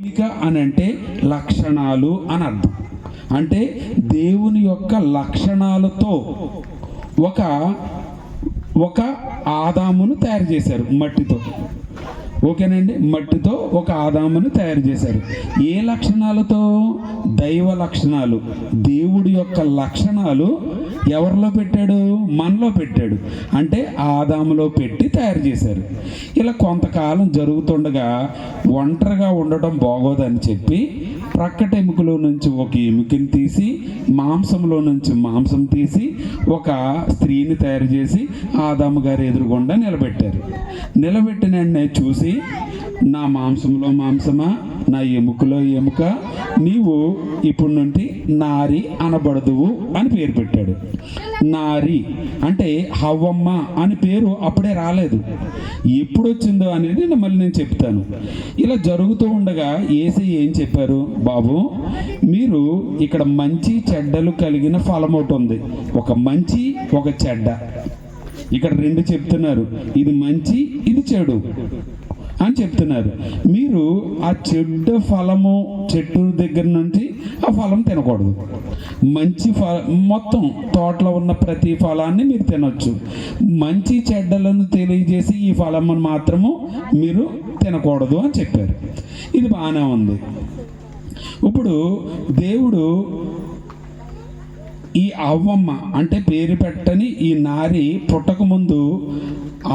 ఇక అని అంటే లక్షణాలు అని అర్థం. అంటే దేవుని యొక్క లక్షణాలతో ఒక ఒక ఆదామును తయారు చేశారు మట్టితో. ఓకేనండి, మట్టితో ఒక ఆదామును తయారు చేశారు. ఏ లక్షణాలతో? దైవ లక్షణాలు. దేవుడి యొక్క లక్షణాలు ఎవరిలో పెట్టాడు? మనలో పెట్టాడు. అంటే ఆదాములో పెట్టి తయారు చేశారు. ఇలా కొంతకాలం జరుగుతుండగా ఒంటరిగా ఉండటం బాగోదని చెప్పి ప్రక్కట ఎముకలో నుంచి ఒక ఎముకని తీసి మాంసంలో నుంచి మాంసం తీసి ఒక స్త్రీని తయారు చేసి ఆదాము గారి ఎదురుగుండా నిలబెట్టారు. నిలబెట్టిన వెంటనే చూసి, నా మాంసంలో మాంసమా, నా ఎముకలో ఎముక, నీవు ఇప్పుడు నుండి నారి అనబడదువు అని పేరు పెట్టాడు. నారి అంటే హవ్వమ్మ అని పేరు అప్పుడే రాలేదు. ఎప్పుడు వచ్చిందో అనేది మళ్ళీ నేను చెప్తాను. ఇలా జరుగుతూ ఉండగా యేసయ్య ఏం చెప్పారు? బాబు, మీరు ఇక్కడ మంచి చెడ్డలు కలిగిన ఫలం ఒకటి ఉంది. ఒక మంచి, ఒక చెడ్డ. ఇక్కడ రెండు చెప్తున్నారు, ఇది మంచి, ఇది చెడు అని చెప్తున్నారు. మీరు ఆ చెడ్డ ఫలము చెట్టు దగ్గర నుంచి ఆ ఫలం తినకూడదు. మంచి మొత్తం తోటలో ఉన్న ప్రతి ఫలాన్ని మీరు తినొచ్చు. మంచి చెడ్డలను తెలియజేసి ఈ ఫలమును మాత్రము మీరు తినకూడదు అని చెప్పారు. ఇది బాగానే ఉంది. ఇప్పుడు దేవుడు ఈ అవ్వమ్మ అంటే పేరు పెట్టని ఈ నారి పుట్టకముందు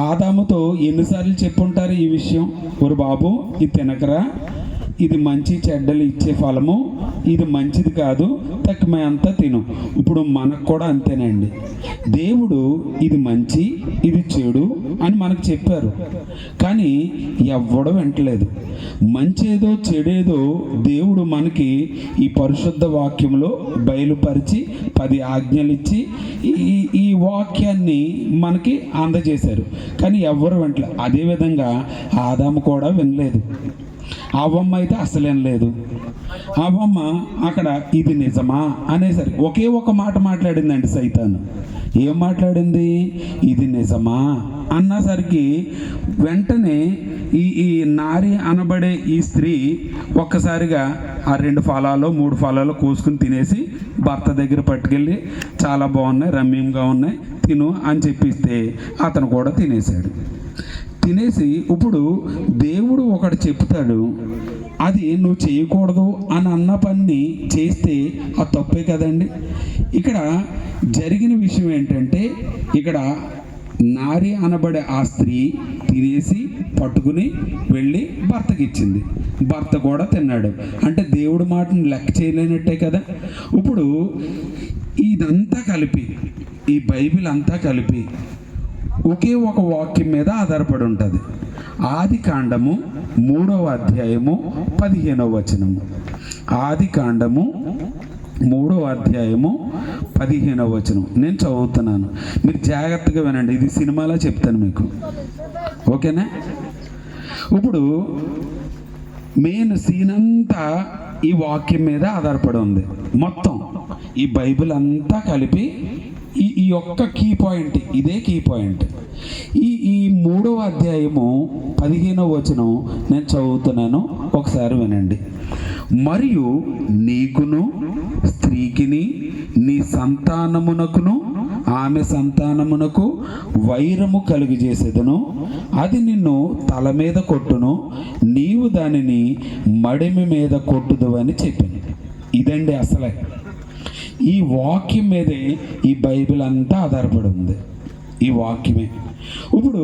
ఆదాముతో ఎన్నిసార్లు చెప్పుంటారు ఈ విషయం? ఒరు బాబు, ఇది తినకరా, ఇది మంచి చెడ్డలు ఇచ్చే ఫలము, ఇది మంచిది కాదు, తక్కువ అంతా తిను. ఇప్పుడు మనకు కూడా అంతేనండి. దేవుడు ఇది మంచి, ఇది చెడు అని మనకు చెప్పారు, కానీ ఎవ్వడం వింటలేదు. మంచేదో చెడేదో దేవుడు మనకి ఈ పరిశుద్ధ వాక్యంలో బయలుపరిచి 10 ఆజ్ఞలు ఇచ్చి ఈ వాక్యాన్ని మనకి అందజేశారు, కానీ ఎవ్వరు వింటలేదు. అదేవిధంగా ఆదాము కూడా వినలేదు. అవ్వమ్మ అయితే అసలేం లేదు. అవ్వమ్మ అక్కడ ఇది నిజమా అనేసరికి ఒకే ఒక మాట మాట్లాడిందండి సైతాను. ఏం మాట్లాడింది? ఇది నిజమా అన్నసరికి వెంటనే ఈ నారి అనబడే ఈ స్త్రీ ఒక్కసారిగా ఆ 2 ఫలాలు 3 ఫలాలు కోసుకుని తినేసి భర్త దగ్గర పట్టుకెళ్ళి, చాలా బాగున్నాయి, రమ్యంగా ఉన్నాయి, తిను అని చెప్పిస్తే అతను కూడా తినేశాడు. తినేసి ఇప్పుడు దేవుడు ఒకటి చెప్తాడు, అది నువ్వు చేయకూడదు అని అన్న పని చేస్తే ఆ తప్పే కదండి. ఇక్కడ జరిగిన విషయం ఏంటంటే, ఇక్కడ నారి అనబడే ఆ స్త్రీ తినేసి పట్టుకుని వెళ్ళి భర్తకి ఇచ్చింది. భర్త కూడా తిన్నాడు. అంటే దేవుడి మాటను లెక్క చేయలేనట్టే కదా. ఇప్పుడు ఇదంతా కలిపి, ఈ బైబిల్ అంతా కలిపి ఒకే ఒక వాక్యం మీద ఆధారపడి ఉంటుంది. ఆది కాండము 3వ అధ్యాయము 15వ వచనము. ఆది కాండము 3వ అధ్యాయము 15వ వచనం నేను చదువుతున్నాను, మీరు జాగ్రత్తగా వినండి. ఇది సినిమాలో చెప్తాను మీకు, ఓకేనా? ఇప్పుడు మెయిన్ సీన్ అంతా ఈ వాక్యం మీద ఆధారపడి ఉంది. మొత్తం ఈ బైబిల్ అంతా కలిపి ఈ ఒక్క కీ పాయింట్, ఇదే కీ పాయింట్. ఈ 3వ అధ్యాయము 15వ వచనం నేను చదువుతున్నాను, ఒకసారి వినండి. మరియు నీకును స్త్రీకిని నీ సంతానమునకును ఆమె సంతానమునకు వైరము కలుగజేసేదను, అది నిన్ను తల మీద కొట్టును, నీవు దానిని మడిమి మీద కొట్టుదు అని చెప్పింది. ఇదండి అసలే ఈ వాక్యం మీదే ఈ బైబిల్ అంతా ఆధారపడి ఉంది. ఈ వాక్యమే. ఇప్పుడు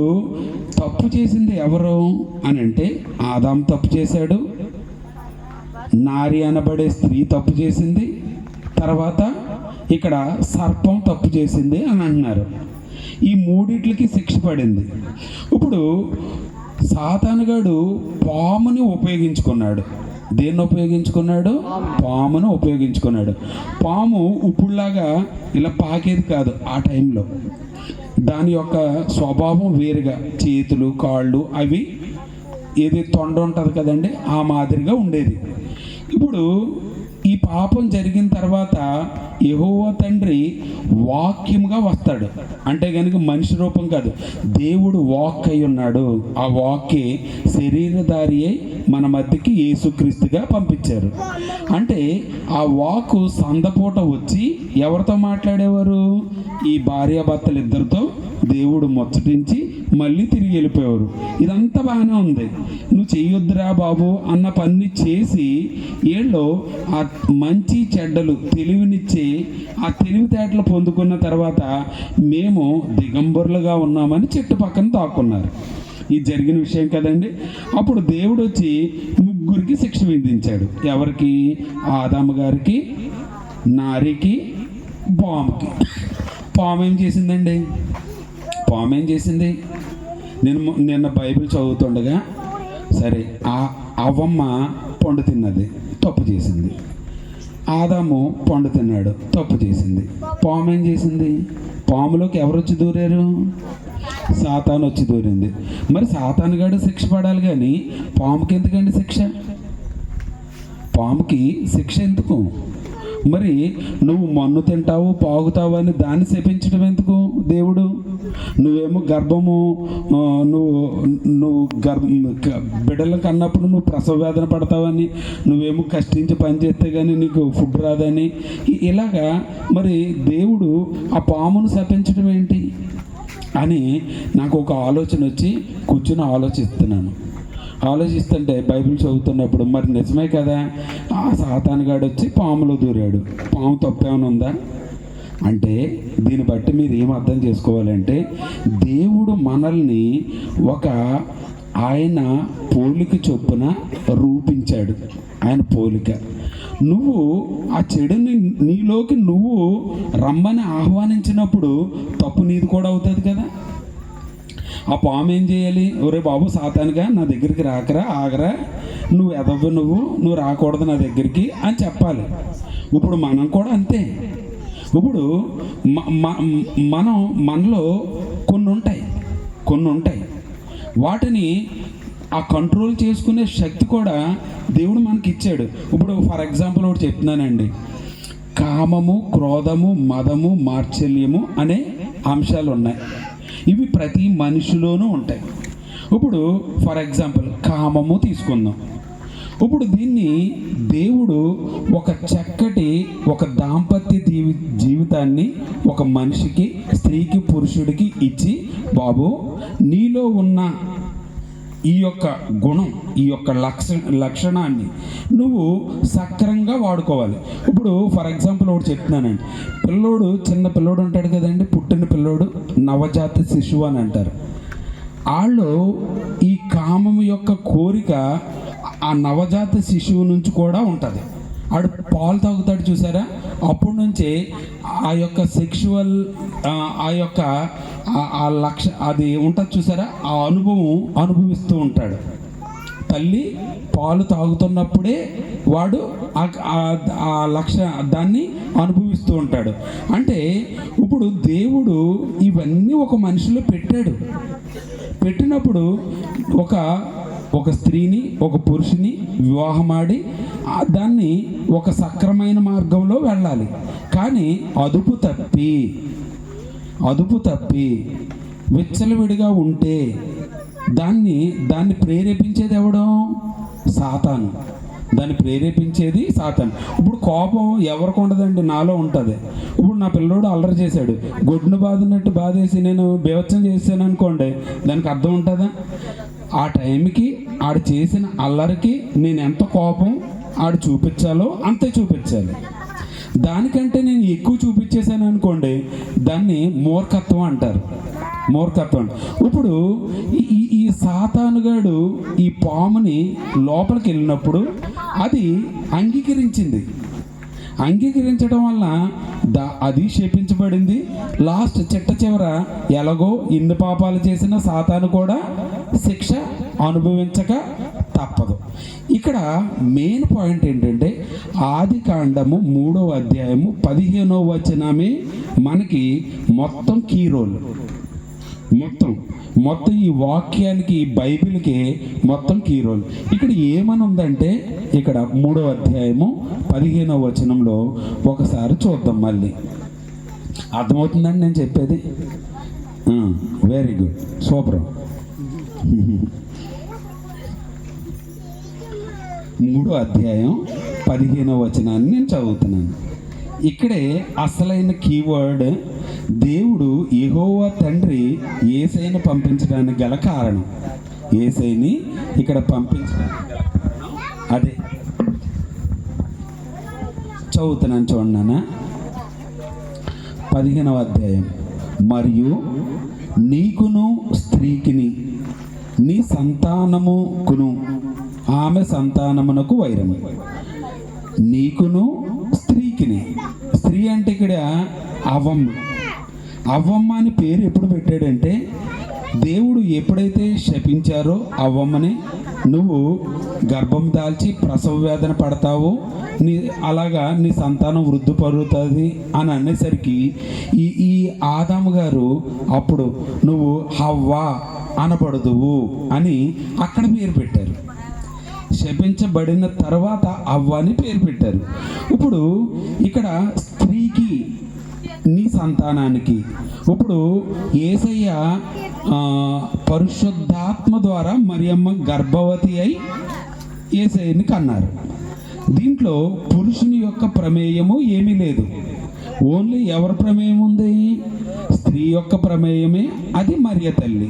తప్పు చేసింది ఎవరు అని అంటే, ఆదాం తప్పు చేశాడు, నారి అనబడే స్త్రీ తప్పు చేసింది, తర్వాత ఇక్కడ సర్పం తప్పు చేసింది అని అంటున్నారు. ఈ మూడిట్లకి శిక్ష పడింది. ఇప్పుడు సాతానుగాడు పాముని ఉపయోగించుకున్నాడు. దేన్ని ఉపయోగించుకున్నాడు? పామును ఉపయోగించుకున్నాడు. పాము ఇప్పుడులాగా ఇలా పాకేది కాదు. ఆ టైంలో దాని యొక్క స్వభావం వేరుగా, చేతులు కాళ్ళు అవి ఏది తొండ ఉంటుంది కదండి, ఆ మాదిరిగా ఉండేది. ఇప్పుడు ఈ పాపం జరిగిన తర్వాత యెహోవా తండ్రి వాక్యముగా వస్తాడు. అంటే కనుక మనిషి రూపం కాదు, దేవుడు వాక్ అయి ఉన్నాడు. ఆ వాక్కే శరీరధారి అయి మన మధ్యకి యేసుక్రీస్తుగా పంపించారు. అంటే ఆ వాక్ సందపూట వచ్చి ఎవరితో మాట్లాడేవారు? ఈ భార్యాభర్తలు ఇద్దరితో దేవుడు ముచ్చటించి మళ్ళీ తిరిగి వెళ్ళిపోయేవారు. ఇదంతా బాగానే ఉంది. నువ్వు చెయ్యొద్దురా బాబు అన్న పని చేసి వీళ్ళు ఆ మంచి చెడ్డలు తెలివినిచ్చి ఆ తెలివితేటలు పొందుకున్న తర్వాత మేము దిగంబరులుగా ఉన్నామని చెట్టు పక్కన దాక్కున్నారు. ఇది జరిగిన విషయం కదండి. అప్పుడు దేవుడు వచ్చి ముగ్గురికి శిక్ష విధించాడు. ఎవరికి? ఆదాము గారికి, నారికి, పాముకి. పాము ఏం చేసిందండి? పాము ఏం చేసింది? నిన్న బైబిల్ చదువుతుండగా సరే అవ్వమ్మ పండు తిన్నది, తప్పు చేసింది. ఆదాము పండు తిన్నాడు, తప్పు చేసింది. పాము ఏం చేసింది? పాములోకి ఎవరు వచ్చి దూరారు? సాతాను వచ్చి దూరింది. మరి సాతానుగాడు శిక్ష పడాలి, కానీ పాముకి ఎందుకండి శిక్ష? పాముకి శిక్ష ఎందుకు? మరి నువ్వు మన్ను తింటావు, పాగుతావు అని దాన్ని శపించడం ఎందుకు దేవుడు? నువ్వేమో గర్భము నువ్వు బిడ్డలకు కన్నప్పుడు నువ్వు ప్రసవ వేదన పడతావని, నువ్వేమో కష్టించి పని చేస్తే కానీ నీకు ఫుడ్ రాదని, ఇలాగా మరి దేవుడు ఆ పామును శపించడం ఏంటి అని నాకు ఒక ఆలోచన వచ్చి కూర్చుని ఆలోచిస్తుంటే బైబిల్ చదువుతున్నప్పుడు మరి నిజమే కదా, ఆ సాతానుగాడు వచ్చి పాములో దూరాడు. పాము తప్పేమైనా ఉందా అంటే దీన్ని బట్టి మీరు ఏం అర్థం చేసుకోవాలంటే, దేవుడు మనల్ని ఆయన పోలిక చొప్పున రూపించాడు. ఆయన పోలిక. నువ్వు ఆ చెడుని నీలోకి నువ్వు రమ్మని ఆహ్వానించినప్పుడు తప్పు నీది కూడా అవుతుంది కదా. ఆ పాము ఏం చేయాలి? ఒరే బాబు సాతానుగా నా దగ్గరికి రాకరా, ఆగరా, నువ్వు ఎదవ్వు, నువ్వు రాకూడదు నా దగ్గరికి అని చెప్పాలి. ఇప్పుడు మనం కూడా అంతే. ఇప్పుడు మనలో కొన్ని ఉంటాయి వాటిని ఆ కంట్రోల్ చేసుకునే శక్తి కూడా దేవుడు మనకి ఇచ్చాడు. ఇప్పుడు ఫర్ ఎగ్జాంపుల్ ఒకటి చెప్తున్నానండి. కామము, క్రోధము, మదము, మాత్సల్యము అనే అంశాలు ఉన్నాయి. ఇవి ప్రతి మనిషిలోనూ ఉంటాయి. ఇప్పుడు ఫర్ ఎగ్జాంపుల్ కామము తీసుకుందాం. ఇప్పుడు దీన్ని దేవుడు ఒక చక్కటి దాంపత్య జీవితాన్ని ఒక మనిషికి, స్త్రీకి, పురుషుడికి ఇచ్చి, బాబు నీలో ఉన్న ఈ యొక్క గుణం, ఈ యొక్క లక్షణాన్ని నువ్వు సక్రంగా వాడుకోవాలి. ఇప్పుడు ఫర్ ఎగ్జాంపుల్ ఒకటి చెప్తున్నానండి. చిన్న పిల్లోడు ఉంటాడు కదండి, పుట్టిన పిల్లోడు నవజాత శిశువు అని అంటారు. వాళ్ళు ఈ కామం యొక్క కోరిక ఆ నవజాత శిశువు నుంచి కూడా ఉంటుంది. ఆడు పాలు తాగుతాడు చూసారా, అప్పటి నుంచే ఆ యొక్క సెక్షువల్ అది ఉంటుంది చూసారా, ఆ అనుభవిస్తూ ఉంటాడు. తల్లి పాలు తాగుతున్నప్పుడే వాడు దాన్ని అనుభవిస్తూ ఉంటాడు. అంటే ఇప్పుడు దేవుడు ఇవన్నీ ఒక మనిషిలో పెట్టినప్పుడు ఒక స్త్రీని, ఒక పురుషుని వివాహమాడి దాన్ని ఒక సక్రమైన మార్గంలో వెళ్ళాలి. కానీ అదుపు తప్పి విచ్చలవిడిగా ఉంటే దాన్ని ప్రేరేపించేది ఎవడో? సాతాను. దాన్ని ప్రేరేపించేది సాతాను. ఇప్పుడు కోపం ఎవరికి ఉండదండి, నాలో ఉంటుంది. ఇప్పుడు నా పిల్లోడు అల్లరి చేశాడు, గొడ్డును బాదినట్టు బాధేసి నేను బేవచ్చం చేశాను అనుకోండి, దానికి అర్థం ఉంటుందా? ఆ టైంకి ఆడు చేసిన అల్లరికి నేను ఎంత కోపం ఆడు చూపించాలో అంతే చూపించాలి. దానికంటే నేను ఎక్కువ చూపించేశాను అనుకోండి, దాన్ని మూర్ఖత్వం అంటారు. ఇప్పుడు ఈ సాతానుగాడు ఈ పాముని లోపలికి వెళ్ళినప్పుడు అది అంగీకరించడం వల్ల అది శపించబడింది. లాస్ట్ చివర ఎలాగో ఇన్ని పాపాలు చేసిన సాతాను కూడా శిక్ష అనుభవించక తప్పదు. ఇక్కడ మెయిన్ పాయింట్ ఏంటంటే, ఆదికాండము 3వ అధ్యాయము 15వ వచనమే మనకి మొత్తం కీ రోల్. మొత్తం మొత్తం ఈ వాక్యానికి, ఈ బైబిల్కి మొత్తం కీ రోల్. ఇక్కడ ఏమని ఉందంటే, ఇక్కడ 3వ అధ్యాయము 15వ వచనంలో ఒకసారి చూద్దాం. మళ్ళీ అర్థమవుతుందండి నేను చెప్పేది? Very good, super. 3వ అధ్యాయం 15వ వచనాన్ని నేను చదువుతున్నాను. ఇక్కడే అసలైన కీవర్డ్, దేవుడు యెహోవా తండ్రి యేసయ్యను పంపించడానికి గల కారణం. యేసయ్యని ఇక్కడ పంపించడానికి గల కారణం అదే. చదువుతున్నాను చూడన్నా. 15వ అధ్యాయం. మరియు నీకును స్త్రీకిని నీ సంతానముకును ఆమె సంతానమునకు వైరము. నీకును స్త్రీకిని, స్త్రీ అంటే ఇక్కడ అవ్వమ్మ. అవ్వమ్మ అని పేరు ఎప్పుడు పెట్టాడంటే, దేవుడు ఎప్పుడైతే శపించారో అవ్వమ్మని, నువ్వు గర్భం దాల్చి ప్రసవ వేదన పడతావు, అలాగా నీ సంతానం వృద్ధి పరుగుతుంది అని అనేసరికి ఈ ఆదాము గారు అప్పుడు నువ్వు హవ్వా అనబడదువు అని అక్కడ పేరు పెట్టారు. శపించబడిన తర్వాత అవ్వ అని పేరు పెట్టారు. ఇప్పుడు ఇక్కడ స్త్రీకి, నీ సంతానానికి, ఇప్పుడు యేసయ్య పరిశుద్ధాత్మ ద్వారా మరియమ్మ గర్భవతి అయి యేసయ్యని కన్నారు. దీంట్లో పురుషుని యొక్క ప్రమేయము ఏమీ లేదు. ఓన్లీ ఎవరి ప్రమేయం ఉంది? స్త్రీ యొక్క ప్రమేయమే. అది మరియ తల్లి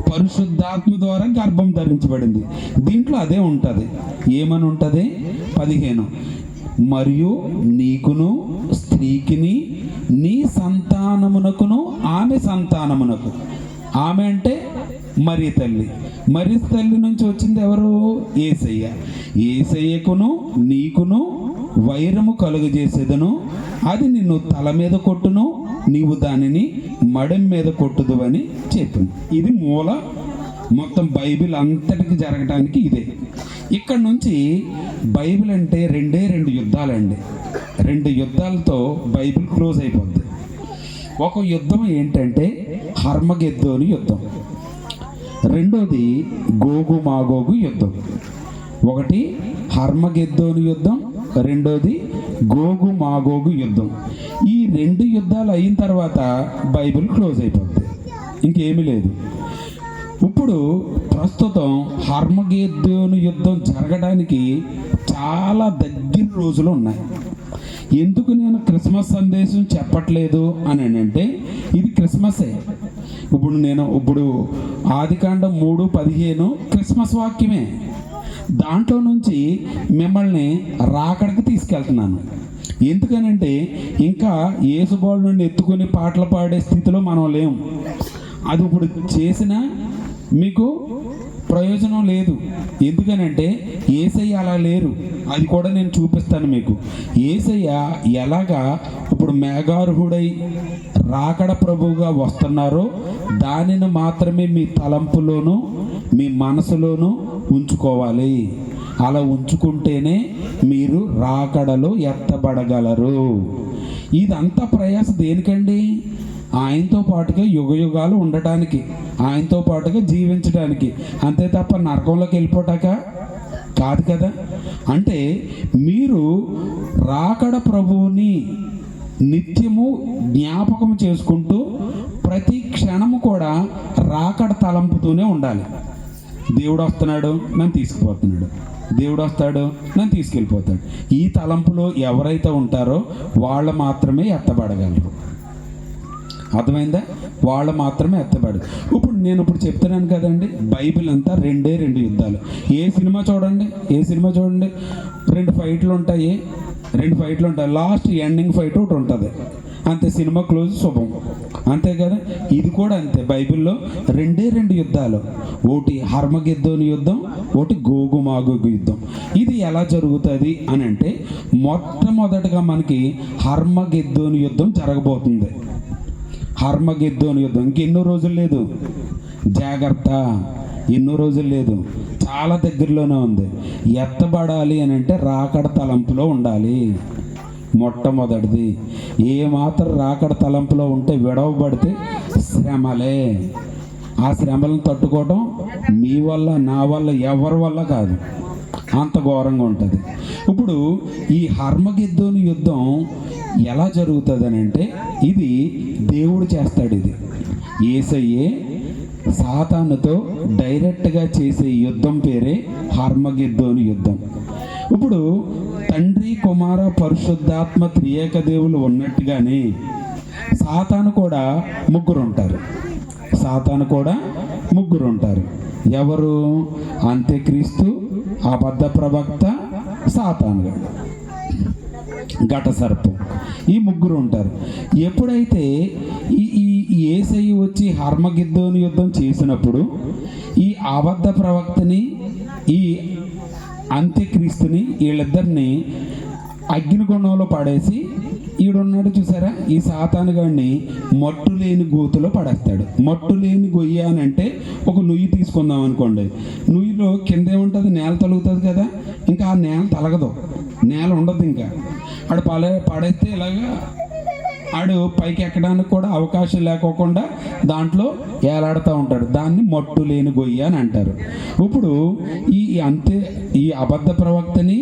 పరిశుద్ధాత్మ ద్వారా గర్భం ధరించబడింది. దీంట్లో అదే ఉంటుంది. ఏమని ఉంటుంది? 15. మరియు నీకును స్త్రీకిని నీ సంతానమునకును ఆమె సంతానమునకు. ఆమె అంటే మరి తల్లి. మరి తల్లి నుంచి వచ్చింది ఎవరు? యేసయ్య. యేసయ్యకును నీకును వైరము కలుగజేసేదను, అది నిన్ను తల మీద కొట్టును, నీవు దానిని మడెం మీద కొట్టుదు అని చెప్పింది. ఇది మూల మొత్తం బైబిల్ అంతటికి జరగటానికి ఇదే. ఇక్కడ నుంచి బైబిల్ అంటే 2 యుద్ధాలండి. 2 యుద్ధాలతో బైబిల్ క్లోజ్ అయిపోద్ది. ఒక యుద్ధం ఏంటంటే హర్మగెద్దోని యుద్ధం, రెండోది గోగు మాగోగు యుద్ధం. ఒకటి హర్మగెద్దోని యుద్ధం, రెండోది గోగు మాగోగు యుద్ధం. ఈ 2 యుద్ధాలు అయిన తర్వాత బైబిల్ క్లోజ్ అయిపోద్ది, ఇంకేమీ లేదు. ఇప్పుడు ప్రస్తుతం హర్మగెద్దోని యుద్ధం జరగడానికి చాలా దగ్గర రోజులు ఉన్నాయి. ఎందుకు నేను క్రిస్మస్ సందేశం చెప్పట్లేదు అని అంటే, ఇది క్రిస్మసే. ఇప్పుడు ఆదికాండం 3:15 క్రిస్మస్ వాక్యమే. దాంట్లో నుంచి మిమ్మల్ని రాకడకు తీసుకెళ్తున్నాను. ఎందుకనంటే ఇంకా యేసుబాబు నుండి ఎత్తుకొని పాటలు పాడే స్థితిలో మనం లేము. అది ఇప్పుడు చేసినా మీకు ప్రయోజనం లేదు. ఎందుకనంటే యేసయ్య అలా లేరు. అది కూడా నేను చూపిస్తాను మీకు. యేసయ్య ఎలాగా ఇప్పుడు మేఘారుహుడై రాకడ ప్రభువుగా వస్తున్నారో దానిని మాత్రమే మీ తలంపులోను మీ మనసులోను ఉంచుకోవాలి. అలా ఉంచుకుంటేనే మీరు రాకడలో ఎత్తబడగలరు. ఇదంతా ప్రయాస దేనికండి? ఆయనతో పాటుగా యుగయుగాలు ఉండటానికి, ఆయనతో పాటుగా జీవించడానికి, అంతే తప్ప నరకంలోకి వెళ్ళిపోటాక కాదు కదా. అంటే మీరు రాకడ ప్రభువుని నిత్యము జ్ఞాపకం చేసుకుంటూ ప్రతి క్షణము కూడా రాకడ తలంపుతూనే ఉండాలి. దేవుడు వస్తున్నాడు, నన్ను తీసుకుపోతున్నాడు, దేవుడు వస్తాడు, నన్ను తీసుకెళ్ళిపోతాడు. ఈ తలంపులో ఎవరైతే ఉంటారో వాళ్ళు మాత్రమే ఎత్తబడగలరు. అర్థమైందా? వాళ్ళు మాత్రమే ఎత్తబడు. నేను చెప్తున్నాను కదండి, బైబిల్ అంతా 2 యుద్ధాలు. ఏ సినిమా చూడండి, 2 ఫైట్లు ఉంటాయి. లాస్ట్ ఎండింగ్ ఫైట్ ఒకటి ఉంటుంది, అంతే. సినిమా క్లోజ్, శుభం, అంతే కదా. ఇది కూడా అంతే. బైబిల్లో 2 యుద్ధాలు. ఒకటి హర్మగెద్దోని యుద్ధం, ఒకటి గోగు మాగోగు యుద్ధం. ఇది ఎలా జరుగుతుంది అని అంటే, మొట్టమొదటిగా మనకి హర్మగెద్దోని యుద్ధం జరగబోతుంది. హర్మగెద్దోని యుద్ధం ఇంకెన్నో రోజులు లేదు, జాగ్రత్త. ఎన్నో రోజులు లేదు, చాలా దగ్గరలోనే ఉంది. ఎత్తబడాలి అని అంటే రాకడ తలంపులో ఉండాలి. మొట్టమొదటిది ఏమాత్రం రాకడ తలంపులో ఉంటే విడవబడితే శ్రమలే. ఆ శ్రమలను తట్టుకోవడం మీ వల్ల, నా వల్ల, ఎవరి వల్ల కాదు. అంత ఘోరంగా ఉంటుంది. ఇప్పుడు ఈ హర్మగిద్దోని యుద్ధం ఎలా జరుగుతుంది అని అంటే, ఇది దేవుడు చేస్తాడు. ఇది యేసయ్యే సాతానుతో డైరెక్ట్గా చేసే యుద్ధం పేరే హర్మగిద్దోని యుద్ధం. ఇప్పుడు తండ్రి, కుమార, పరిశుద్ధాత్మ త్రియేక దేవులు ఉన్నట్టుగానే సాతాను కూడా ముగ్గురు ఉంటారు. సాతాను కూడా ముగ్గురు ఉంటారు. ఎవరు? అంత్యక్రీస్తు, అబద్ధ ప్రవక్త, సాతానుగాడు, ఘట సర్పం. ఈ ముగ్గురు ఉంటారు. ఎప్పుడైతే ఈ ఈ యేసయ్య వచ్చి హర్మగిద్దోని యుద్ధం చేసినప్పుడు ఈ అబద్ధ ప్రవక్తని, ఈ అంత్యక్రీస్తుని, వీళ్ళిద్దరిని అగ్నిగుండంలో పడేసి, ఈడున్నాడు చూసారా, ఈ సాతానుగాడిని మట్టు లేని గోతులో పడేస్తాడు. మట్టు లేని గొయ్య అని అంటే ఒక నుయ్యి తీసుకుందాం అనుకోండి. నుయ్యిలో కింద ఏముంటుంది? నేల తలుగుతుంది కదా. ఇంకా ఆ నేల తలగదు, నేల ఉండదు. ఇంకా ఆడు పడేస్తే ఇలాగా ఆడు పైకి ఎక్కడానికి కూడా అవకాశం లేకోకుండా దాంట్లో ఏలాడుతూ ఉంటాడు. దాన్ని మట్టు లేని గొయ్య అని అంటారు. ఇప్పుడు ఈ అబద్ధ ప్రవక్తని,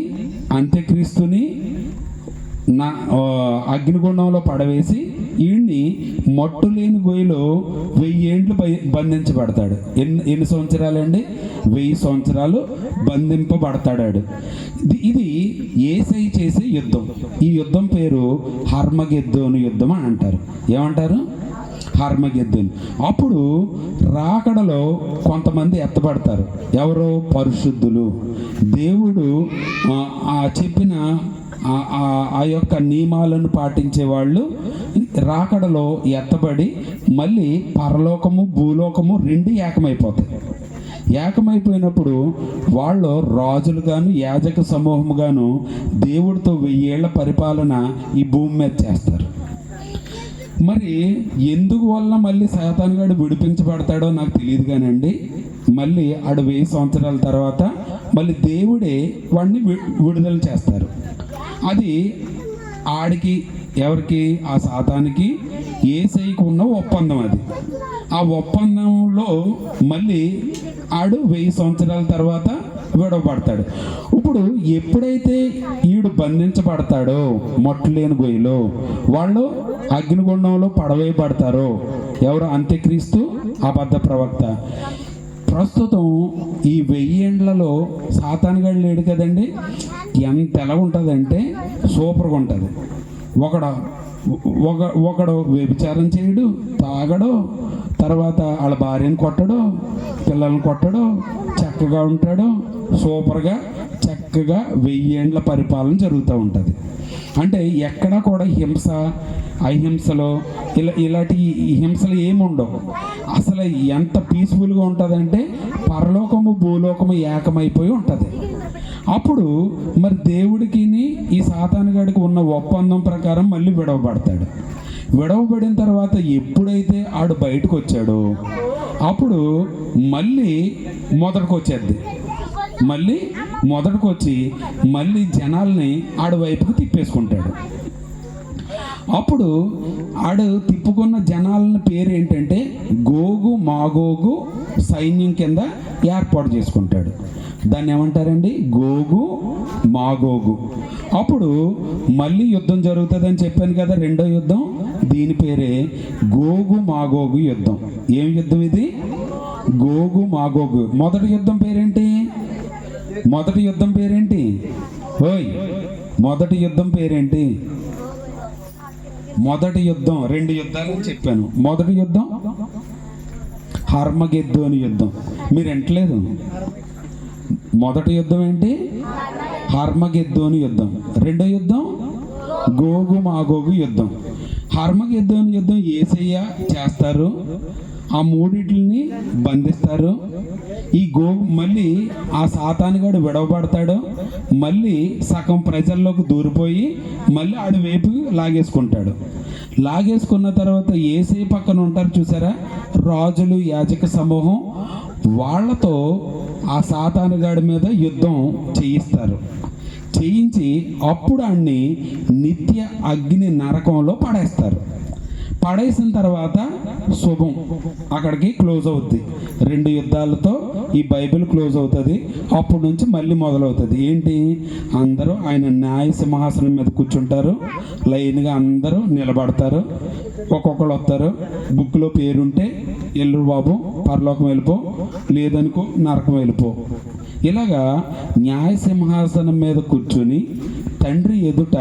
అంత్యక్రీస్తుని అగ్నిగుండంలో పడవేసి వీడిని మట్టు లేని గొయ్యిలో 1000 ఏండ్లు బంధించబడతాడు. ఎన్ని సంవత్సరాలండి? 1000 సంవత్సరాలు బంధింపబడతాడు. ఇది యేసయ్య చేసే యుద్ధం. ఈ యుద్ధం పేరు హర్మగిద్దోను యుద్ధం అని అంటారు. ఏమంటారు? హర్మగిద్దోను. అప్పుడు రాకడలో కొంతమంది ఎత్తబడతారు. ఎవరు? పరిశుద్ధులు. దేవుడు చెప్పిన ఆ యొక్క నియమాలను పాటించే వాళ్ళు రాకడలో ఎత్తబడి మళ్ళీ పరలోకము, భూలోకము రెండు ఏకమైపోతాయి. ఏకమైపోయినప్పుడు వాళ్ళు రాజులుగాను, యాజక సమూహముగాను దేవుడితో 1000 ఏళ్ల పరిపాలన ఈ భూమి మీద చేస్తారు. మరి ఎందుకు వల్ల మళ్ళీ సాతానుగాడు విడిపించబడతాడో నాకు తెలియదు కానండి. మళ్ళీ ఆడు 1000 సంవత్సరాల తర్వాత మళ్ళీ దేవుడే వాడిని విడుదల చేస్తారు. అది ఆడికి, ఎవరికి? ఆ సాతానికి, యేసయ్యకు ఉన్న ఒప్పందం. అది ఆ ఒప్పందంలో మళ్ళీ ఆడు 1000 సంవత్సరాల తర్వాత విడవబడతాడు. ఇప్పుడు ఎప్పుడైతే ఈడు బంధించబడతాడో మట్టు లేని గొయ్యిలో, వాళ్ళు అగ్నిగుండంలో పడవేయబడతారో. ఎవరు? అంత్యక్రీస్తు, అబద్ధ ప్రవక్త. ప్రస్తుతం ఈ 1000 ఏండ్లలో సాతానుగాడు లేడు కదండి. ఎంత ఎలా ఉంటుందంటే సూపర్గా ఉంటుంది. ఒకడు వ్యభిచారం చేయడు, తాగడు, తర్వాత వాళ్ళ భార్యను కొట్టడు, పిల్లల్ని కొట్టడు, చక్కగా ఉంటాడు. సూపర్గా చక్కగా 1000 ఏండ్ల పరిపాలన జరుగుతూ ఉంటుంది. అంటే ఎక్కడా కూడా హింస, అహింసలో ఇలాంటి హింసలు ఏముండవు. అసలు ఎంత పీస్ఫుల్గా ఉంటుందంటే పరలోకము, భూలోకము ఏకమైపోయి ఉంటుంది. అప్పుడు మరి దేవుడికి, ఈ సాతానుగాడికి ఉన్న ఒప్పందం ప్రకారం మళ్ళీ విడవబడతాడు. విడవబడిన తర్వాత ఎప్పుడైతే ఆడు బయటకు వచ్చాడో అప్పుడు మళ్ళీ మొదటికి వచ్చేద్ది. మళ్ళీ మొదటికి వచ్చి మళ్ళీ జనాల్ని ఆడు వైపుకు తిప్పేసుకుంటాడు. అప్పుడు ఆడు తిప్పుకున్న జనాలని పేరు ఏంటంటే గోగు మాగోగు సైన్యం కింద ఏర్పాటు చేసుకుంటాడు. దాన్ని ఏమంటారండి? గోగు మాగోగు. అప్పుడు మళ్ళీ యుద్ధం జరుగుతుందని చెప్పాను కదా, రెండో యుద్ధం. దీని పేరే గోగు మాగోగు యుద్ధం. ఏం యుద్ధం ఇది? గోగు మాగోగు. మొదటి యుద్ధం పేరేంటి? మొదటి యుద్ధం పేరేంటి? ఓయ్, మొదటి యుద్ధం పేరేంటి? మొదటి యుద్ధం, 2 యుద్ధాలు చెప్పాను. మొదటి యుద్ధం హర్మగిద్దోని యుద్ధం. మీరు ఎంటలేదు. మొదటి యుద్ధం ఏంటి? హర్మగిద్దోని యుద్ధం. రెండో యుద్ధం గోగు మాగోగు యుద్ధం. హర్మగిద్దోని యుద్ధం యేసయ్య చేస్తారు. ఆ మూడిటిని బంధిస్తారు. ఈ మళ్ళీ ఆ సాతానుగాడు విడవబడతాడు. మళ్ళీ సగం ప్రజల్లోకి దూరిపోయి మళ్ళీ ఆడి వైపు లాగేసుకుంటాడు. లాగేసుకున్న తర్వాత యేసయ్య పక్కన ఉంటారు చూసారా రాజులు, యాజక సమూహం, వాళ్ళతో ఆ సాతానుగాడి మీద యుద్ధం చేయిస్తారు. చేయించి అప్పుడు ఆడిని నిత్య అగ్ని నరకంలో పడేస్తారు. పడేసిన తర్వాత శుభం అక్కడికి క్లోజ్ అవుద్ది. 2 యుద్ధాలతో ఈ బైబిల్ క్లోజ్ అవుతుంది. అప్పటి నుంచి మళ్ళీ మొదలవుతుంది. ఏంటి, అందరూ ఆయన న్యాయ సింహాసనం మీద కూర్చుంటారు, లైన్గా అందరూ నిలబడతారు, ఒక్కొక్కరు వస్తారు. బుక్లో పేరుంటే ఎల్లు బాబు పరలోకం వెళ్ళిపో, లేదనుకో నరకం వెళ్ళిపో. ఇలాగా న్యాయ సింహాసనం మీద కూర్చుని తండ్రి ఎదుట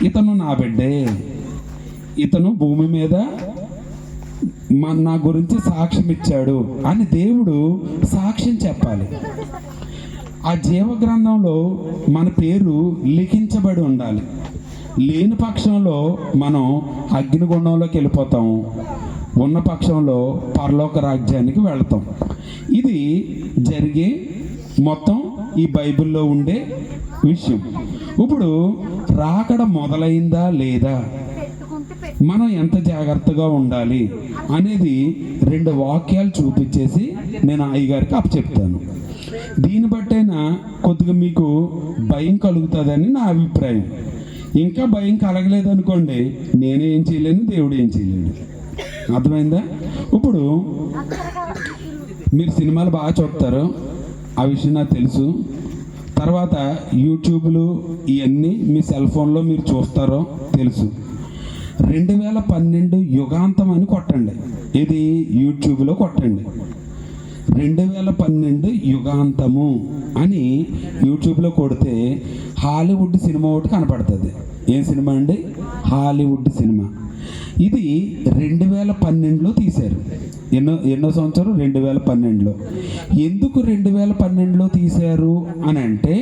ఇతను నా బిడ్డే, ఇతను భూమి మీద నా గురించి సాక్ష్యం ఇచ్చాడు అని దేవుడు సాక్ష్యం చెప్పాలి. ఆ జీవ గ్రంథంలో మన పేరు లిఖించబడి ఉండాలి. లేని పక్షంలో మనం అగ్నిగుండంలోకి వెళ్ళిపోతాము, ఉన్న పక్షంలో పరలోక రాజ్యానికి వెళతాం. ఇది జరిగే మొత్తం ఈ బైబిల్లో ఉండే విషయం. ఇప్పుడు రాకడ మొదలైందా లేదా, మనం ఎంత జాగ్రత్తగా ఉండాలి అనేది 2 వాక్యాలు చూపించేసి నేను అయ్యగారికి అప్పచెప్తాను. దీన్ని బట్టైనా కొద్దిగా మీకు భయం కలుగుతుందని నా అభిప్రాయం. ఇంకా భయం కలగలేదు అనుకోండి, నేనేం చేయలేను, దేవుడు ఏం చేయలేడు. అర్థమైందా? ఇప్పుడు మీరు సినిమాలు బాగా చూస్తారు, ఆ విషయం నాకు తెలుసు. తర్వాత యూట్యూబ్లు ఇవన్నీ మీ సెల్ ఫోన్లో మీరు చూస్తారో తెలుసు. 2012 యుగాంతం అని కొట్టండి, ఇది యూట్యూబ్లో కొట్టండి. 2012 యుగాంతము అని యూట్యూబ్లో కొడితే హాలీవుడ్ సినిమా ఒకటి కనపడుతుంది. ఏం సినిమా అండి? Hollywood cinema. ఇది 2012లో తీశారు. ఎన్నో సంవత్సరం? 2012లో. ఎందుకు 2012లో తీశారు అని అంటే,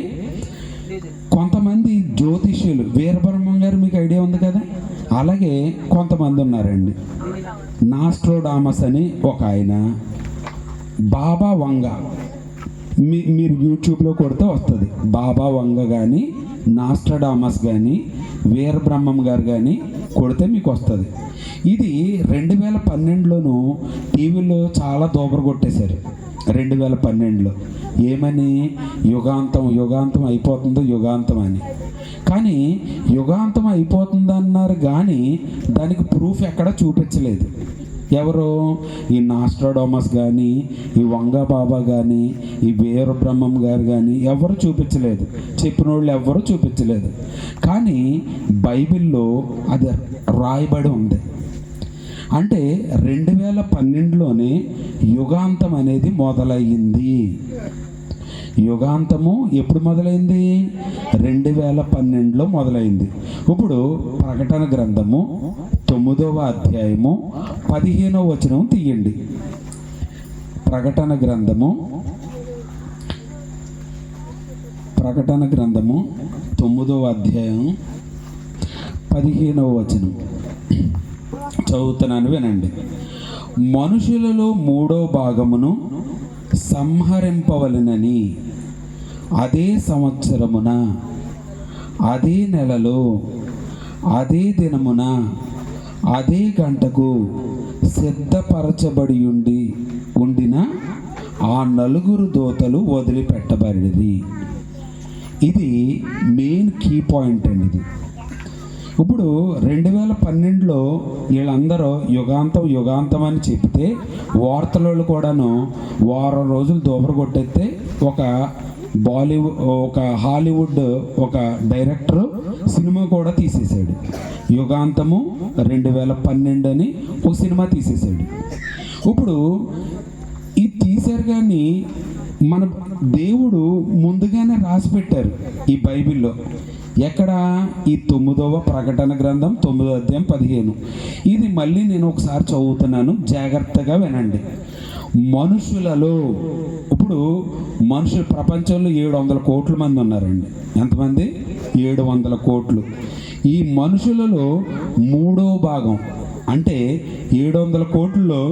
కొంతమంది జ్యోతిష్యులు, వీరబ్రహ్మం గారు మీకు ఐడియా ఉంది కదా, అలాగే కొంతమంది ఉన్నారండి. నాస్ట్రోడామస్ అని ఒక ఆయన, బాబా వంగ, మీరు యూట్యూబ్లో కొడితే వస్తుంది. బాబా వంగ కానీ, నాస్ట్రోడామస్ కానీ, వీరబ్రహ్మం గారు కానీ కొడితే మీకు వస్తుంది. ఇది 2012లోనూ టీవీలో చాలా దోబరు కొట్టేశారు. 2012లో ఏమని, యుగాంతం యుగాంతం అయిపోతుందో యుగాంతం అని. కానీ యుగాంతం అయిపోతుందన్నారు కానీ దానికి ప్రూఫ్ ఎక్కడ చూపించలేదు. ఎవరు? ఈ నాస్ట్రోడామస్ కానీ, ఈ వంగ బాబా కానీ, ఈ వీరబ్రహ్మం గారు కానీ ఎవరు చూపించలేదు. చెప్పిన వాళ్ళు ఎవరు చూపించలేదు. కానీ బైబిల్లో అది రాయబడి ఉంది. అంటే 2012లోనే యుగాంతం అనేది మొదలయ్యింది. యుగాంతము ఎప్పుడు మొదలైంది? 2012లో మొదలైంది. ఇప్పుడు ప్రకటన గ్రంథము 9వ అధ్యాయము 15వ వచనం తీయండి. ప్రకటన గ్రంథము 9వ అధ్యాయం 15వ వచనం చదువుతున్నాను, వినండి. మనుషులలో 3వ భాగమును సంహరింపవలెనని అదే సంవత్సరమున, అదే నెలలో, అదే దినమున, అదే గంటకు సిద్ధపరచబడి ఉండిన ఆ 4 దూతలు వదిలిపెట్టబడినది. ఇది మెయిన్ కీ పాయింట్ అండి. ఇది ఇప్పుడు 2012లో వీళ్ళందరూ యుగాంతం యుగాంతం అని చెప్తే, వార్తలు కూడాను వారం రోజులు దోబర కొట్టేస్తే ఒక హాలీవుడ్ ఒక డైరెక్టర్ సినిమా కూడా తీసేశాడు. యుగాంతము 2012 అని ఒక సినిమా తీసేశాడు. ఇప్పుడు ఇది తీశారు కానీ మన దేవుడు ముందుగానే రాసి పెట్టారు ఈ బైబిల్లో. ఎక్కడ? ఈ 9వ ప్రకటన గ్రంథం 9వ అధ్యాయం 15. ఇది మళ్ళీ నేను ఒకసారి చదువుతున్నాను, జాగ్రత్తగా వినండి. మనుషులలో, ఇప్పుడు మనుషులు ప్రపంచంలో 700 కోట్ల మంది ఉన్నారండి. ఎంతమంది? 700 కోట్లు. ఈ మనుషులలో 3వ భాగం అంటే 700 కోట్లలో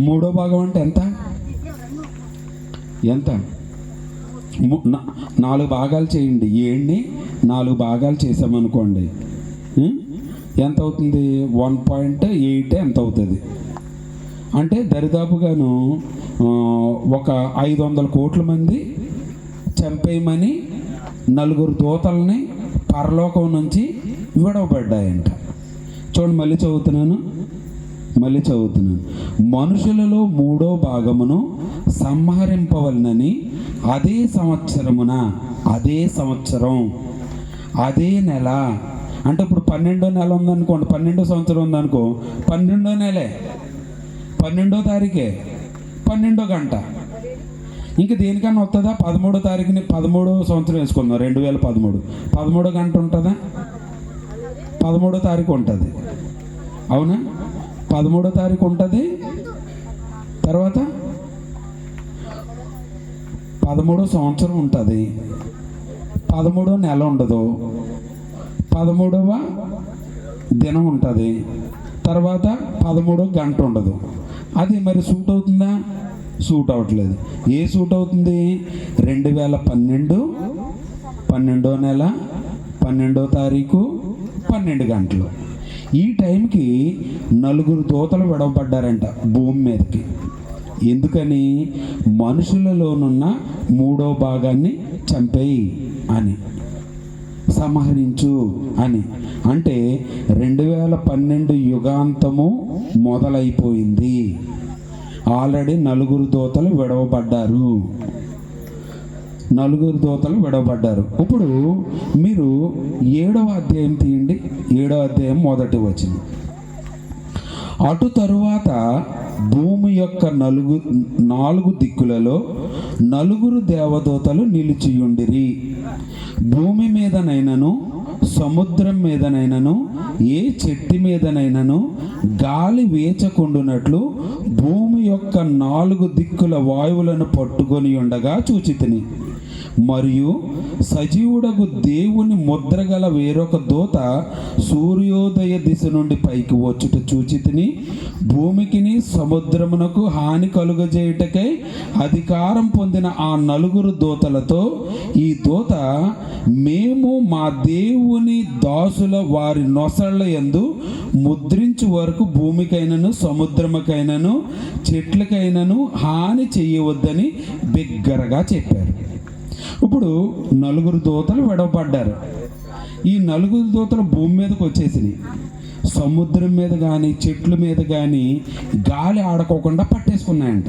3వ భాగం అంటే ఎంత? 4 భాగాలు చేయండి. 7ని 4 భాగాలు చేసామనుకోండి, ఎంత అవుతుంది? 1.8 ఎంత అవుతుంది అంటే దరిదాపుగాను ఒక 500 కోట్ల మంది చంపేయమని 4 దూతల్ని పరలోకం నుంచి విడవబడ్డాయంట. చూడండి, మళ్ళీ చదువుతున్నాను. మనుషులలో 3వ భాగమును సంహరింపవలనని అదే సంవత్సరం అదే నెల, అంటే ఇప్పుడు 12వ నెల ఉందనుకోండి, 12వ సంవత్సరం ఉందనుకో, 12వ నెలే, 12వ తారీఖే, 12వ గంట. ఇంకా దేనికన్నా వస్తుందా? 13వ తారీఖుని 13వ సంవత్సరం వేసుకుందాం, 2013, 13వ గంట ఉంటుందా? 13వ తారీఖు ఉంటుంది, అవునా? 13వ తారీఖు ఉంటుంది. తర్వాత 13వ సంవత్సరం ఉంటుంది, 13వ నెల ఉండదు, 13వ దినం ఉంటుంది, తర్వాత 13వ గంట ఉండదు. అది మరి సూట్ అవుతుందా? సూట్ అవ్వట్లేదు. సూట్ అవుతుంది? 2012, 12వ నెల, 12వ తారీఖు, 12 గంటలు. ఈ టైంకి 4 దూతలు విడవబడ్డారంట భూమి మీదకి. ఎందుకని? మనుషులలోనున్న 3వ భాగాన్ని చంపేయి అని, సంహరించు అని. అంటే 2012 యుగాంతము మొదలైపోయింది. ఆల్రెడీ 4 దూతలు విడవబడ్డారు. ఇప్పుడు మీరు 7వ అధ్యాయం తీయండి. 7వ అధ్యాయం 1వ వచనం. అటు తరువాత భూమి యొక్క 4 దిక్కులలో 4 దేవదూతలు నిలిచియుండిరి. భూమి మీదనైనను, సముద్రం మీదనైనను, ఏ చెట్టు మీదనైనను గాలి వేచకుండునట్లు భూమి యొక్క 4 దిక్కుల వాయువులను పట్టుకొని ఉండగా చూచితిని. మరియు సజీవుడగు దేవుని ముద్రగల వేరొక దూత సూర్యోదయ దిశ నుండి పైకి వచ్చుట చూచితిని. భూమికిని సముద్రమునకు హాని కలుగజేయుటకై అధికారం పొందిన ఆ 4 దూతలతో ఈ దూత, మేము మా దేవుని దాసుల వారి నొసళ్ళ యందు ముద్రించు వరకు భూమికైనను, సముద్రముకైనను, చెట్లకైనను హాని చేయవద్దని బిగ్గరగా చెప్పారు. ఇప్పుడు 4 దూతలు విడవబడ్డారు. ఈ 4 దూతలు భూమి మీదకి వచ్చేసినాయి. సముద్రం మీద కానీ, చెట్ల మీద కానీ గాలి ఆడుకోకుండా పట్టేసుకున్నాయంట.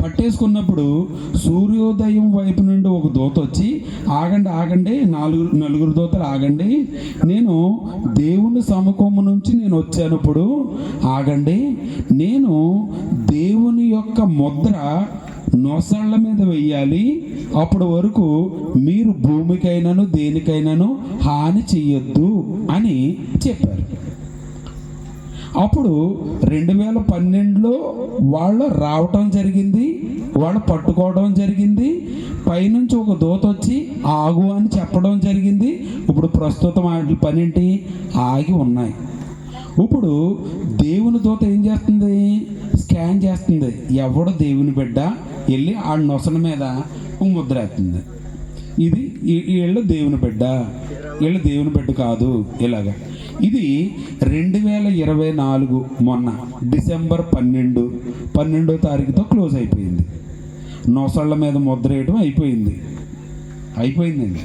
పట్టేసుకున్నప్పుడు సూర్యోదయం వైపు నుండి ఒక దూత వచ్చి, ఆగండి, 4 దూతలు ఆగండి, నేను దేవుని సముఖము నుంచి నేను వచ్చానప్పుడు ఆగండి, నేను దేవుని యొక్క ముద్ర నొసళ్ళ మీద వెయ్యాలి, అప్పటి వరకు మీరు భూమికైనాను దేనికైనాను హాని చెయ్యొద్దు అని చెప్పారు. అప్పుడు 2012లో వాళ్ళు రావటం జరిగింది, వాళ్ళు పట్టుకోవడం జరిగింది. పైనుంచి ఒక దూత వచ్చి ఆగు అని చెప్పడం జరిగింది. ఇప్పుడు ప్రస్తుతం వాటి పనేంటి? ఆగి ఉన్నాయి. ఇప్పుడు దేవుని దూత ఏం చేస్తుంది? స్కాన్ చేస్తుంది. ఎవడు దేవుని బిడ్డ వెళ్ళి ఆ నొసల మీద ముద్ర వేస్తుంది. ఇది వీళ్ళు దేవుని బిడ్డ, వీళ్ళు దేవుని బిడ్డ కాదు, ఇలాగా. ఇది 2024 మొన్న డిసెంబర్ 12వ తారీఖుతో క్లోజ్ అయిపోయింది. నొసళ్ళ మీద ముద్ర వేయడం అయిపోయిందండి.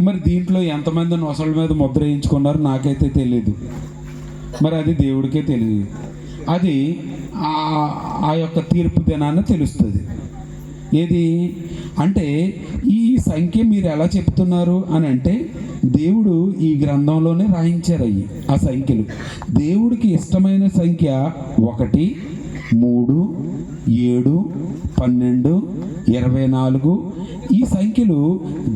మరి దీంట్లో ఎంతమంది నొసళ్ళ మీద ముద్ర వేయించుకున్నారో నాకైతే తెలియదు. మరి అది దేవుడికే తెలియదు. అది ఆ యొక్క తీర్పు దినాన్ని తెలుస్తుంది. ఏది అంటే ఈ సంఖ్య మీరు ఎలా చెప్తున్నారు అని అంటే, దేవుడు ఈ గ్రంథంలోనే రాయించారు ఆ సంఖ్యలు. దేవుడికి ఇష్టమైన సంఖ్య 1, 3, 7, 12, 24. ఈ సంఖ్యలు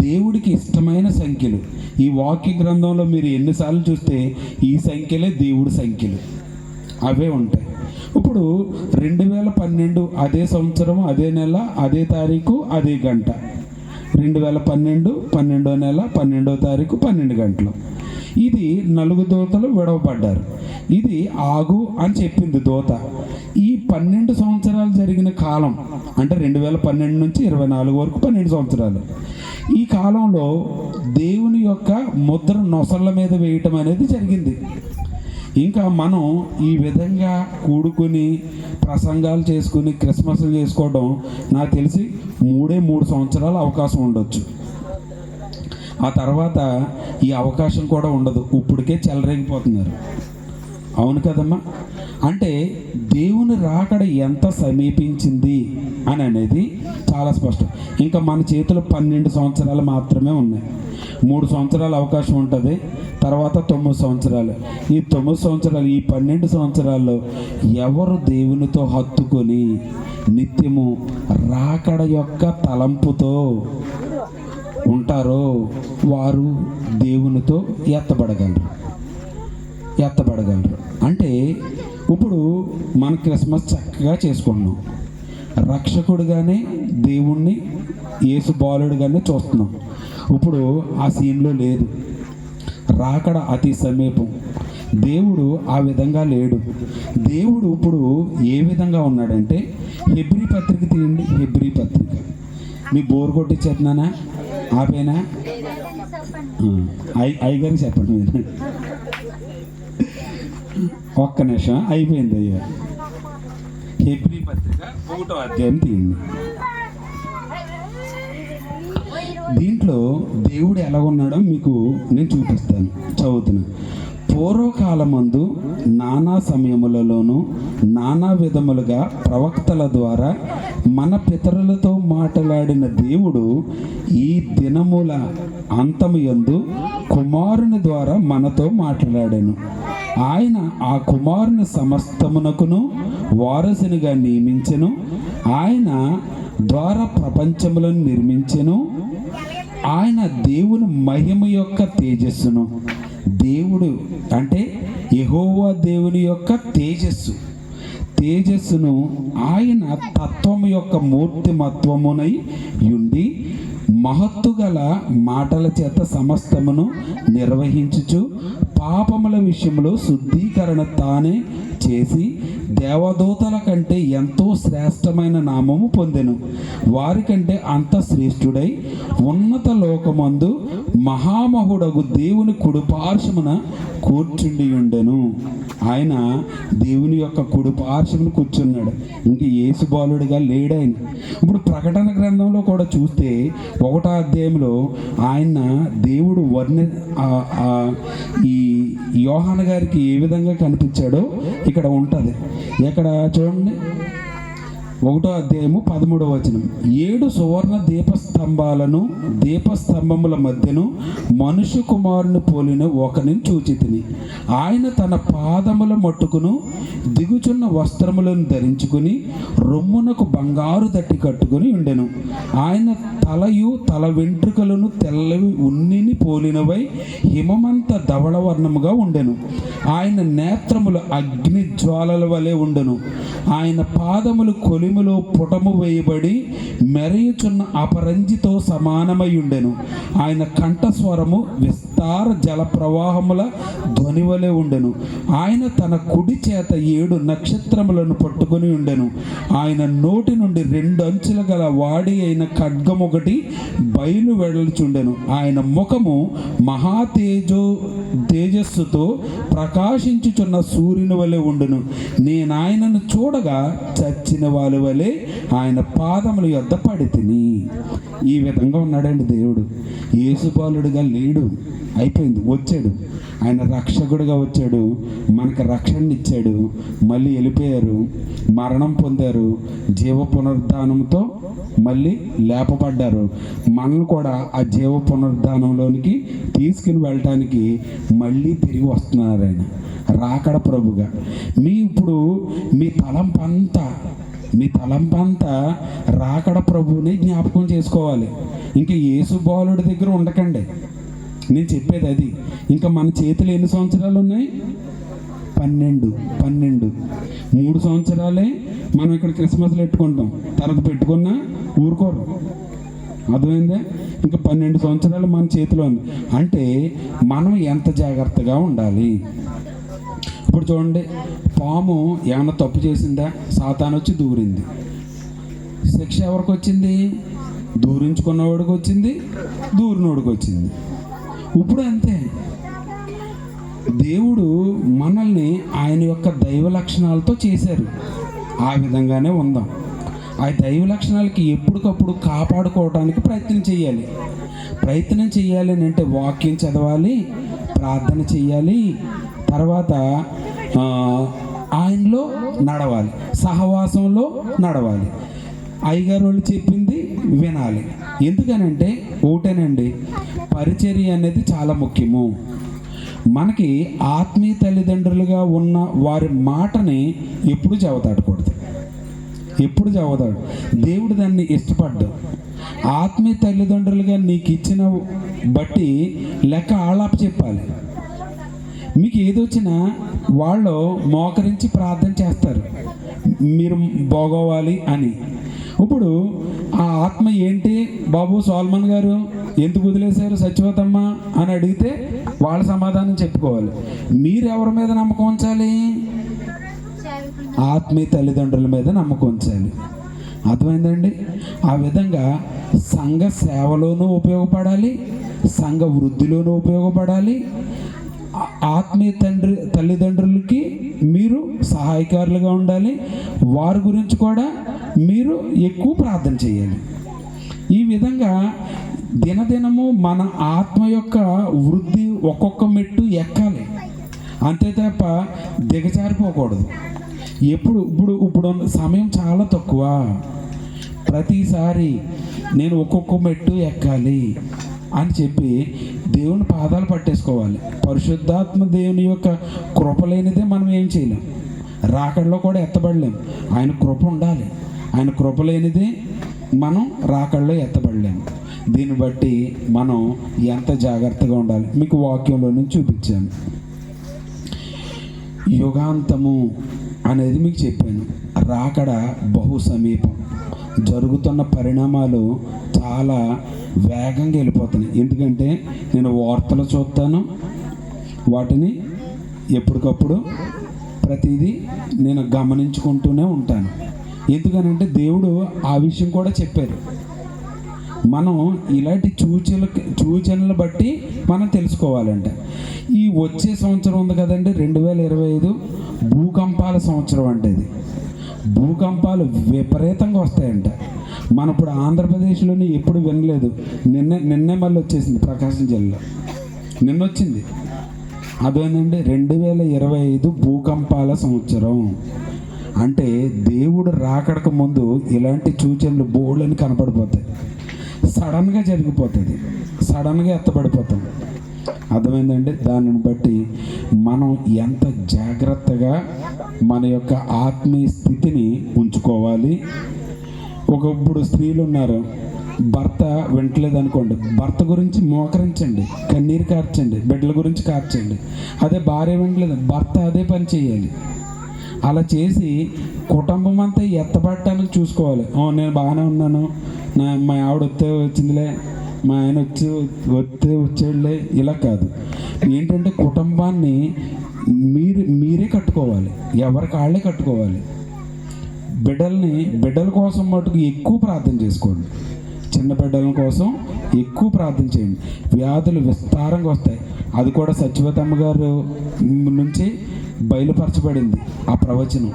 దేవుడికి ఇష్టమైన సంఖ్యలు. ఈ వాక్య గ్రంథంలో మీరు ఎన్నిసార్లు చూస్తే ఈ సంఖ్యలే దేవుడి సంఖ్యలు, అవే ఉంటాయి. ఇప్పుడు 2012 అదే సంవత్సరం, అదే నెల, అదే తారీఖు, అదే గంట. 2012 12వ నెల, 12వ తారీఖు, 12 గంటలు. ఇది 4 దూతలు విడవబడ్డారు. ఇది ఆగు అని చెప్పింది దూత. ఈ 12 సంవత్సరాలు జరిగిన కాలం అంటే 2012 నుంచి 24 వరకు 12 సంవత్సరాలు. ఈ కాలంలో దేవుని యొక్క ముద్ర నొసళ్ళ మీద వేయటం అనేది జరిగింది. ఇంకా మనం ఈ విధంగా కూడుకుని ప్రసంగాలు చేసుకుని క్రిస్మస్లు చేసుకోవడం నాకు తెలిసి 3 సంవత్సరాల అవకాశం ఉండొచ్చు. ఆ తర్వాత ఈ అవకాశం కూడా ఉండదు, ఇప్పటికే చెలరేగిపోతున్నారు. అవును కదమ్మా? అంటే దేవుని రాకడ ఎంత సమీపించింది అని అనేది చాలా స్పష్టం. ఇంకా మన చేతిలో 12 సంవత్సరాలు మాత్రమే ఉన్నాయి. 3 సంవత్సరాల అవకాశం ఉంటుంది, తర్వాత 9 సంవత్సరాలు. ఈ 9 సంవత్సరాలు, ఈ 12 సంవత్సరాల్లో ఎవరు దేవునితో హత్తుకొని నిత్యము రాకడ యొక్క తలంపుతో ఉంటారో వారు దేవునితో ఎత్తబడగలరు. అంటే ఇప్పుడు మన క్రిస్మస్ చక్కగా చేసుకుంటున్నాం, రక్షకుడుగానే దేవుణ్ణి యేసు బాలుడుగానే చూస్తున్నాం. ఇప్పుడు ఆ సీన్లో లేదు, రాకడ అతి సమీపం. దేవుడు ఆ విధంగా లేడు. దేవుడు ఇప్పుడు ఏ విధంగా ఉన్నాడంటే, హెబ్రీ పత్రిక తీయండి. హెబ్రీ పత్రిక మీ బోర్ కొట్టించేస్తున్నానా? ఆపేనా? అయ్యగారికి చెప్పండి మీరు. ఒక్క నిమిషం, అయిపోయింది అయ్యా. హెబ్రీ పత్రిక 1వ అధ్యాయం తీయండి. దీంట్లో దేవుడు ఎలా ఉన్నాడో మీకు నేను చూపిస్తాను, చదువుతున్నాను. పూర్వకాలమందు నానా సమయములలోనూ నానా విధములుగా ప్రవక్తల ద్వారా మన పితరులతో మాట్లాడిన దేవుడు ఈ దినముల అంతము యందు కుమారుని ద్వారా మనతో మాట్లాడాను. ఆయన ఆ కుమారుని సమస్తమునకును వారసునిగా నియమించెను. ఆయన ద్వారా ప్రపంచములను నిర్మించెను. ఆయన దేవుని మహిమ యొక్క తేజస్సును, దేవుడు అంటే యెహోవా దేవుని యొక్క తేజస్సును ఆయన తత్వము యొక్క మూర్తిమత్వమునై ఉండి మహత్తు గల మాటల చేత సమస్తమును నిర్వహించుచు పాపముల విషయంలో శుద్ధీకరణ తానే చేసి దేవదూతల కంటే ఎంతో శ్రేష్టమైన నామము పొందెను. వారికంటే అంత శ్రేష్ఠుడై ఉన్నత లోకమందు మహామహుడగు దేవుని కుడిపార్శ్వమున కూర్చుండి ఉండెను. ఆయన దేవుని యొక్క కుడిపార్శ్వమున కూర్చున్నాడు. ఇంక యేసు బాలుడిగా లేడాయన. ఇప్పుడు ప్రకటన గ్రంథంలో కూడా చూస్తే 1వ అధ్యాయంలో ఆయన దేవుడు ఈ యోహాను గారికి ఏ విధంగా కనిపించాడో ఇక్కడ ఉంటుంది. ఎక్కడ చూడండి, 1వ అధ్యాయము 13వ వచనం. 7 సువర్ణ దీపస్తంభముల మధ్యను మనుష్య కుమారుని పోలిన ఒకరిని చూచితిని. ఆయన తన పాదముల మట్టుకును దిగుచున్న వస్త్రములను ధరించుకుని రొమ్మునకు బంగారు దట్టి కట్టుకుని ఉండెను. ఆయన తలయు తల వెంట్రుకలను తెల్లవి ఉన్నిని పోలినవై హిమమంత ధవళవర్ణముగా ఉండెను. ఆయన నేత్రములు అగ్ని జ్వాలల వలె ఉండెను. ఆయన పాదములు కొలిములో పుటము వేయబడి మెరయుచున్న అపరంజితో సమానమై ఉండెను. ఆయన కంఠస్వరము విస్తార జల ప్రవాహముల ధ్వని వలె ఉండెను. ఆయన తన కుడి చేత 7 నక్షత్రములను పట్టుకుని ఉండెను. ఆయన నోటి నుండి 2 అంచుల గల వాడి అయిన ఖడ్గం ఒకటి బయలు వెడల్చుండెను. ఆయన ముఖము తేజస్సుతో ప్రకాశించుచున్న సూర్యుని వలె ఉండెను. నేను ఆయనను చూడగా చచ్చిన వాళ్ళ వలె ఆయన పాదముల యొద్ద పడి తిని. ఈ విధంగా ఉన్నాడండి దేవుడు. యేసుబాలుడిగా లేడు, అయిపోయింది. వచ్చాడు, ఆయన రక్షకుడిగా వచ్చాడు, మనకు రక్షణ ఇచ్చాడు. మళ్ళీ వెళ్ళిపోయారు, మరణం పొందారు, జీవ పునరుద్ధానంతో మళ్ళీ లేపబడ్డారు. మనల్ని కూడా ఆ జీవ పునరుద్ధానంలోనికి తీసుకుని వెళ్ళటానికి మళ్ళీ తిరిగి వస్తున్నారు ఆయన రాకడ ప్రభుగా. ఇప్పుడు మీ తలంపంతా రాకడ ప్రభువుని జ్ఞాపకం చేసుకోవాలి. ఇంకా యేసు బాలుడి దగ్గర ఉండకండి. నేను చెప్పేది అది. ఇంకా మన చేతిలో ఎన్ని సంవత్సరాలు ఉన్నాయి? 12. 3 సంవత్సరాలే మనం ఇక్కడ క్రిస్మస్లు పెట్టుకుంటాం, తర్వాత పెట్టుకున్నా ఊరుకోరు. అర్థమైందే? ఇంకా 12 సంవత్సరాలు మన చేతిలో ఉంది. అంటే మనం ఎంత జాగ్రత్తగా ఉండాలి. ఇప్పుడు చూడండి, పాము ఏమైనా తప్పు చేసిందా? సాతాను వచ్చి దూరింది. శిక్ష ఎవరికి వచ్చింది? దూరించుకున్నవాడికి వచ్చింది, దూరినోడికి వచ్చింది. ఇప్పుడు అంతే. దేవుడు మనల్ని ఆయన యొక్క దైవ లక్షణాలతో చేశారు. ఆ విధంగానే ఉందాం. ఆ దైవ లక్షణాలకి ఎప్పటికప్పుడు కాపాడుకోవడానికి ప్రయత్నం చేయాలి అని అంటే వాక్యం చదవాలి, ప్రార్థన చేయాలి, తర్వాత ఆయనలో నడవాలి, సహవాసంలో నడవాలి, అయ్యగారు వాళ్ళు చెప్పింది వినాలి. ఎందుకనంటే ఒకటేనండి, పరిచర్య అనేది చాలా ముఖ్యము. మనకి ఆత్మీయ తల్లిదండ్రులుగా ఉన్న వారి మాటని ఎప్పుడు చదవతాడకూడదు, దేవుడు దాన్ని ఇష్టపడ్డాడు. ఆత్మీయ తల్లిదండ్రులుగా నీకు ఇచ్చిన బట్టి లెక్క ఆలాప చెప్పాలి. మీకు ఏదొచ్చినా వాళ్ళు మోకరించి ప్రార్థన చేస్తారు మీరు బాగోవాలి అని. ఇప్పుడు ఆ ఆత్మ ఏంటి బాబు సోల్మన్ గారు ఎందుకు వదిలేశారు సత్యవతమ్మ అని అడిగితే వాళ్ళ సమాధానం చెప్పుకోవాలి. మీరు ఎవరి మీద నమ్మకం ఉంచాలి? ఆత్మీయ తల్లిదండ్రుల మీద నమ్మకం ఉంచాలి. అర్థమైందండి? ఆ విధంగా సంఘ సేవలోనూ ఉపయోగపడాలి, సంఘ వృద్ధిలోనూ ఉపయోగపడాలి. ఆత్మీయ తల్లిదండ్రులకి మీరు సహాయకారులుగా ఉండాలి. వారి గురించి కూడా మీరు ఎక్కువ ప్రార్థన చేయాలి. ఈ విధంగా దినదినము మన ఆత్మ యొక్క వృద్ధి ఒక్కొక్క మెట్టు ఎక్కాలి, అంతే తప్ప దిగజారిపోకూడదు. ఇప్పుడు సమయం చాలా తక్కువ. ప్రతిసారి నేను ఒక్కొక్క మెట్టు ఎక్కాలి అని చెప్పి దేవుని పాదాలు పట్టేసుకోవాలి. పరిశుద్ధాత్మ దేవుని యొక్క కృప లేనిదే మనం ఏం చేయలేం, రాకడలో కూడా ఎత్తబడలేం. ఆయన కృప ఉండాలి, ఆయన కృప లేనిదే మనం రాకడలో ఎత్తబడలేము. దీన్ని బట్టి మనం ఎంత జాగ్రత్తగా ఉండాలి మీకు వాక్యంలో నుంచి చూపించాను. యుగాంతము అనేది మీకు చెప్పాను. రాకడ బహు సమీపం. జరుగుతున్న పరిణామాలు చాలా వేగంగా వెళ్ళిపోతున్నాయి. ఎందుకంటే నేను వార్తలు చూస్తాను, వాటిని ఎప్పటికప్పుడు ప్రతిదీ నేను గమనించుకుంటూనే ఉంటాను. ఎందుకనంటే దేవుడు ఆ విషయం కూడా చెప్పారు. మనం ఇలాంటి సూచనలు బట్టి మనం తెలుసుకోవాలంటే ఈ వచ్చే సంవత్సరం ఉంది కదండి 2025 భూకంపాల సంవత్సరం అంటే ఇది. భూకంపాలు విపరీతంగా వస్తాయంట. మన ఇప్పుడు ఆంధ్రప్రదేశ్లోని ఎప్పుడు వినలేదు. నిన్నే మళ్ళీ వచ్చేసింది ప్రకాశం జిల్లా, నిన్న వచ్చింది. అదేనండి 2025 భూకంపాల సంవత్సరం. అంటే దేవుడు రాకడక ముందు ఇలాంటి సూచనలు బోర్డులని కనపడిపోతాయి. సడన్గా జరిగిపోతుంది, సడన్గా ఎత్తబడిపోతాం. అర్థమైందండి? దానిని బట్టి మనం ఎంత జాగ్రత్తగా మన యొక్క ఆత్మీయ స్థితిని ఉంచుకోవాలి. ఒకప్పుడు స్త్రీలు ఉన్నారు, భర్త వింటలేదు అనుకోండి, భర్త గురించి మోకరించండి, కన్నీరు కార్చండి, బిడ్డల గురించి కార్చండి. అదే భార్య వింటలేదు, భర్త అదే పని చేయాలి. అలా చేసి కుటుంబం అంతా ఎత్తబడటానికి చూసుకోవాలి. నేను బాగానే ఉన్నాను, మా ఆవిడ వచ్చిందిలే, మా ఆయన వచ్చేళ్ళే, ఇలా కాదు. ఏంటంటే కుటుంబాన్ని మీరే కట్టుకోవాలి, ఎవరి కాళ్ళే కట్టుకోవాలి. బిడ్డల కోసం మటుకు ఎక్కువ ప్రార్థన చేసుకోండి. చిన్న బిడ్డల కోసం ఎక్కువ ప్రార్థన చేయండి. వ్యాధులు విస్తారంగా వస్తాయి. అది కూడా సత్యవతమ్మ గారు నుంచి బయలుపరచబడింది ఆ ప్రవచనం.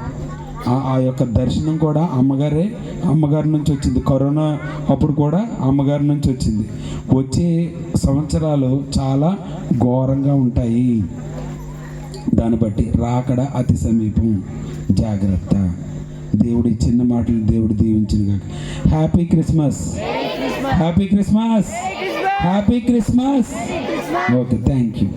ఆ యొక్క దర్శనం కూడా అమ్మగారి నుంచి వచ్చింది. కరోనా అప్పుడు కూడా అమ్మగారి నుంచి వచ్చింది. వచ్చే సంవత్సరాలు చాలా ఘోరంగా ఉంటాయి. దాన్ని బట్టి రాకడ అతి సమీపం, జాగ్రత్త. దేవుడి చిన్న మాటలు దేవుడు దీవించిన గాక. Happy Christmas, happy Christmas, happy Christmas. Okay, thank you.